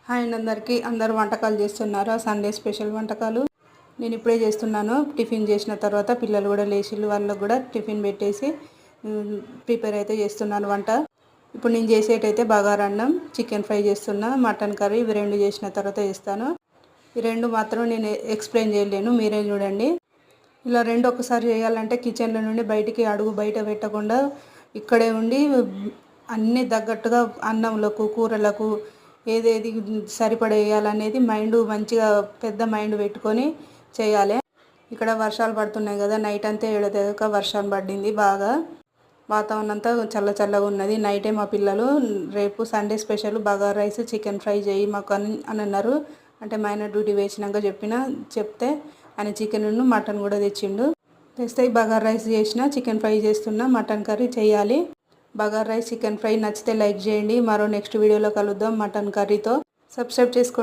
Hi అందరికీ. అందరూ వంటకాలు చేస్తున్నారా? సండే స్పెషల్ వంటకాలు నేను ఇప్పుడే చేస్తున్నాను. టిఫిన్ చేసిన తర్వాత పిల్లలు కూడా లేచిళ్ళు, వాళ్ళకు కూడా టిఫిన్ పెట్టేసి ప్రిపేర్ అయితే చేస్తున్నాను వంట. ఇప్పుడు నేను చేసేటైతే బగారన్నం, చికెన్ ఫ్రై చేస్తున్నా, మటన్ కర్రీ. ఇవి రెండు చేసిన తర్వాత చేస్తాను. ఈ రెండు మాత్రం నేను ఎక్స్ప్లెయిన్ చేయలేను, మీరే చూడండి. ఇలా రెండు ఒకసారి చేయాలంటే కిచెన్లో నుండి బయటికి అడుగు బయట పెట్టకుండా ఇక్కడే ఉండి అన్నీ తగ్గట్టుగా అన్నంలకు, కూరలకు ఏదేది సరిపడేయాలనేది మైండ్ మంచిగా పెద్ద మైండ్ పెట్టుకొని చేయాలి. ఇక్కడ వర్షాలు పడుతున్నాయి కదా, నైట్ అంతా ఏడతెగక వర్షం పడింది బాగా. వాతావరణం అంతా చల్లగా ఉన్నది. నైటే మా పిల్లలు రేపు Sunday special bagara rice, chicken fry చేయి మాకు అని అన్నారు. అంటే మా ఆయన డ్యూటీ వేసినాక చెప్తే ఆయన చికెన్ మటన్ కూడా తెచ్చిండు. తెస్తే బగారా రైస్ చేసిన, చికెన్ ఫ్రై చేస్తున్నా, మటన్ కర్రీ చేయాలి. బగారా రైస్, చికెన్ ఫ్రై నచ్చితే లైక్ చేయండి. మరో నెక్స్ట్ వీడియోలో కలుద్దాం మటన్ కర్రీతో. సబ్స్క్రైబ్ చేసుకోండి.